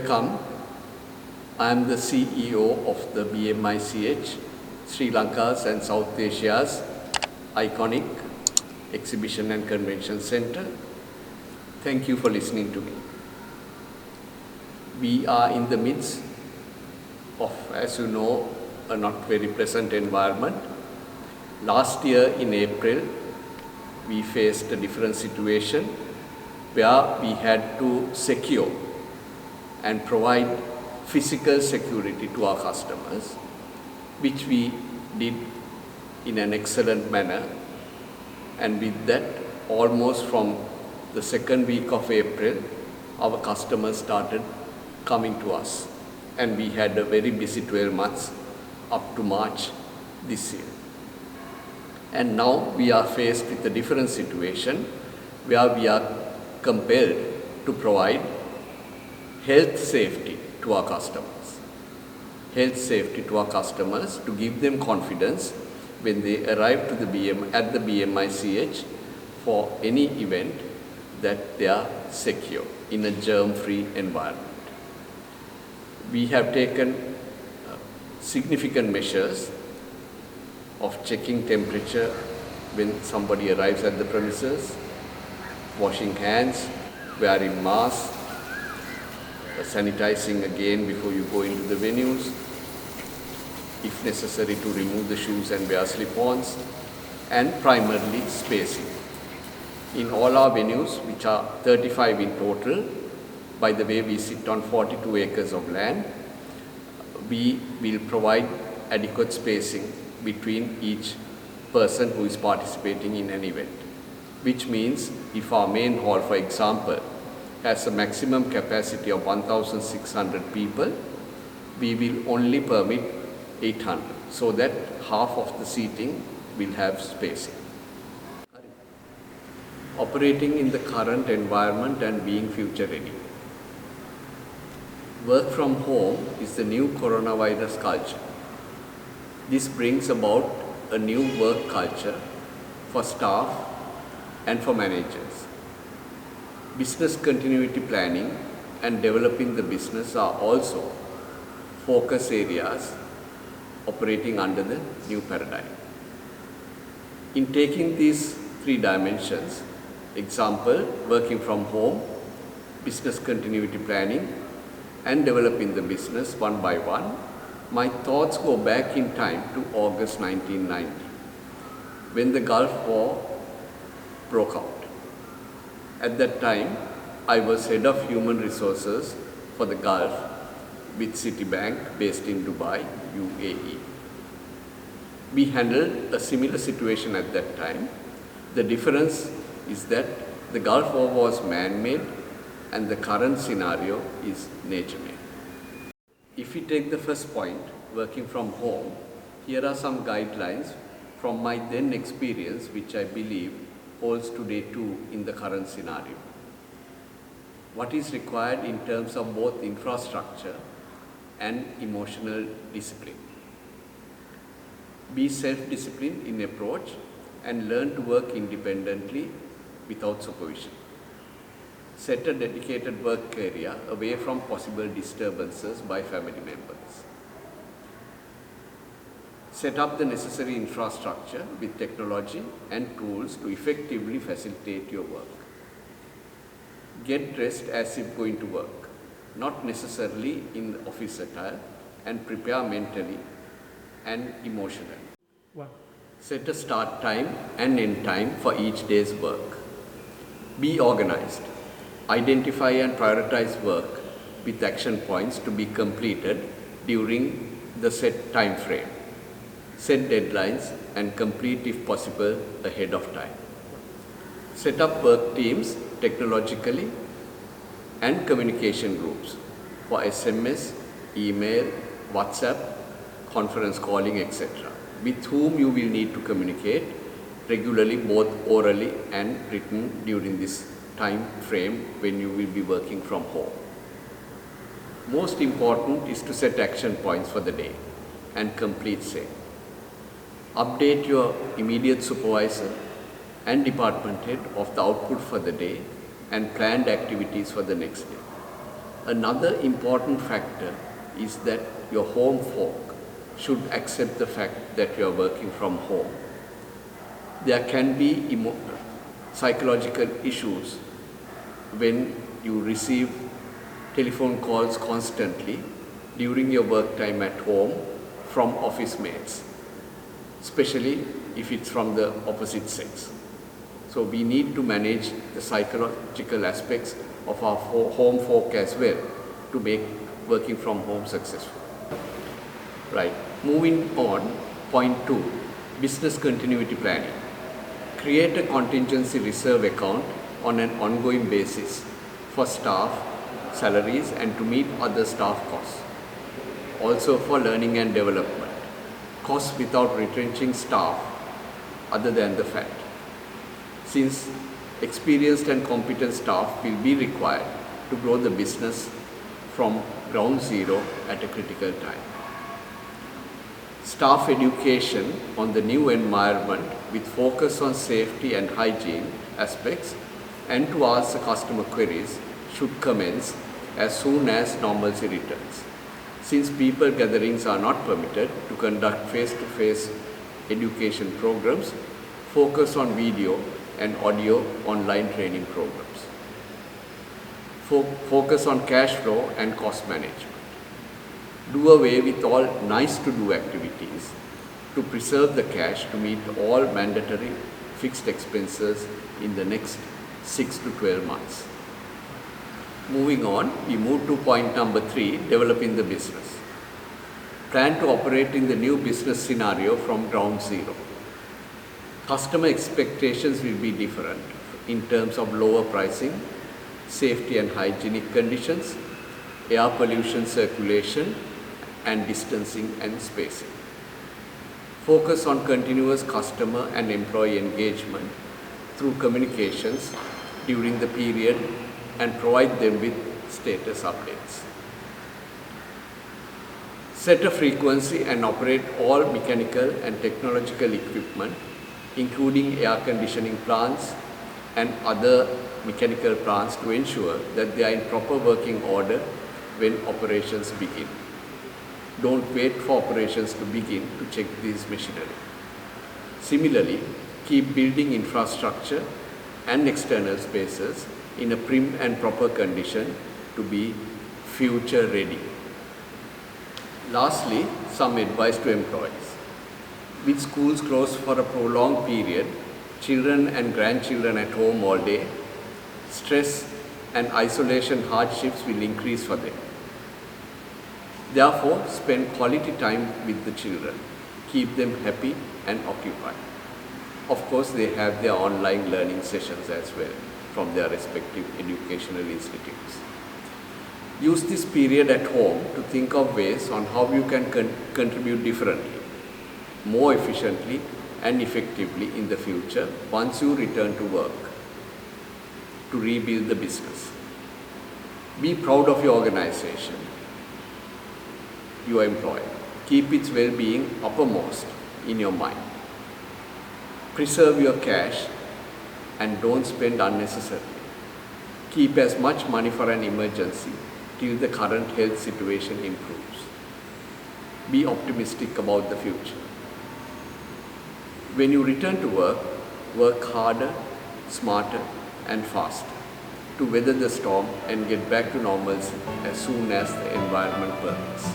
Welcome. I am the CEO of the BMICH, Sri Lanka's and South Asia's iconic exhibition and convention center. Thank you for listening to me. We are in the midst of, as you know, a not very pleasant environment. Last year in April, we faced a different situation where we had to secure and provide physical security to our customers, which we did in an excellent manner. And with that, almost from the second week of April, our customers started coming to us. And we had a very busy 12 months up to March this year. And now we are faced with a different situation where we are compelled to provide health safety to our customers. Health safety to our customers to give them confidence when they arrive to at the BMICH for any event that they are secure in a germ-free environment. We have taken significant measures of checking temperature when somebody arrives at the premises, washing hands, wearing masks, sanitizing again before you go into the venues, if necessary to remove the shoes and wear slip-ons, and primarily spacing. In all our venues, which are 35 in total, by the way we sit on 42 acres of land, we will provide adequate spacing between each person who is participating in an event. Which means if our main hall, for example, has a maximum capacity of 1,600 people, we will only permit 800, so that half of the seating will have spacing. Operating in the current environment and being future ready. Work from home is the new coronavirus culture. This brings about a new work culture for staff and for managers. Business continuity planning and developing the business are also focus areas operating under the new paradigm. In taking these three dimensions, example, working from home, business continuity planning, and developing the business one by one, my thoughts go back in time to August 1990, when the Gulf War broke out. At that time, I was head of human resources for the Gulf with Citibank based in Dubai, UAE. We handled a similar situation at that time. The difference is that the Gulf War was man-made and the current scenario is nature-made. If we take the first point, working from home, here are some guidelines from my then experience, which I believe holds today too in the current scenario. What is required in terms of both infrastructure and emotional discipline? Be self-disciplined in approach and learn to work independently without supervision. Set a dedicated work area away from possible disturbances by family members. Set up the necessary infrastructure with technology and tools to effectively facilitate your work. Get dressed as if going to work, not necessarily in the office attire, and prepare mentally and emotionally. Wow. Set a start time and end time for each day's work. Be organized. Identify and prioritize work with action points to be completed during the set time frame. Set deadlines and complete if possible ahead of time. Set up work teams technologically and communication groups for SMS, email, WhatsApp, conference calling, etc., with whom you will need to communicate regularly, both orally and written, during this time frame when you will be working from home. Most important is to set action points for the day and complete same. Update your immediate supervisor and department head of the output for the day and planned activities for the next day. Another important factor is that your home folk should accept the fact that you are working from home. There can be psychological issues when you receive telephone calls constantly during your work time at home from office mates, especially if it's from the opposite sex. So we need to manage the psychological aspects of our home folk as well to make working from home successful. Right, moving on, point 2, business continuity planning. Create a contingency reserve account on an ongoing basis for staff, salaries and to meet other staff costs. Also for learning and development, costs without retrenching staff other than the fact. Since experienced and competent staff will be required to grow the business from ground zero at a critical time. Staff education on the new environment with focus on safety and hygiene aspects and to answer customer queries should commence as soon as normalcy returns. Since people gatherings are not permitted to conduct face-to-face education programs, focus on video and audio online training programs. Focus on cash flow and cost management. Do away with all nice-to-do activities to preserve the cash to meet all mandatory fixed expenses in the next 6 to 12 months. Moving on, we move to point number 3, developing the business. Plan to operate in the new business scenario from ground zero. Customer expectations will be different in terms of lower pricing, safety and hygienic conditions, air pollution circulation, and distancing and spacing. Focus on continuous customer and employee engagement through communications during the period and provide them with status updates. Set a frequency and operate all mechanical and technological equipment, including air conditioning plants and other mechanical plants to ensure that they are in proper working order when operations begin. Don't wait for operations to begin to check these machinery. Similarly, keep building infrastructure and external spaces in a prim and proper condition to be future ready. Lastly, some advice to employees. With schools closed for a prolonged period, children and grandchildren at home all day, stress and isolation hardships will increase for them. Therefore, spend quality time with the children. Keep them happy and occupied. Of course, they have their online learning sessions as well from their respective educational institutes. Use this period at home to think of ways on how you can contribute differently, more efficiently and effectively in the future once you return to work to rebuild the business. Be proud of your organization, your employer. Keep its well-being uppermost in your mind. Preserve your cash and don't spend unnecessarily. Keep as much money for an emergency till the current health situation improves. Be optimistic about the future. When you return to work, work harder, smarter and faster to weather the storm and get back to normalcy as soon as the environment permits.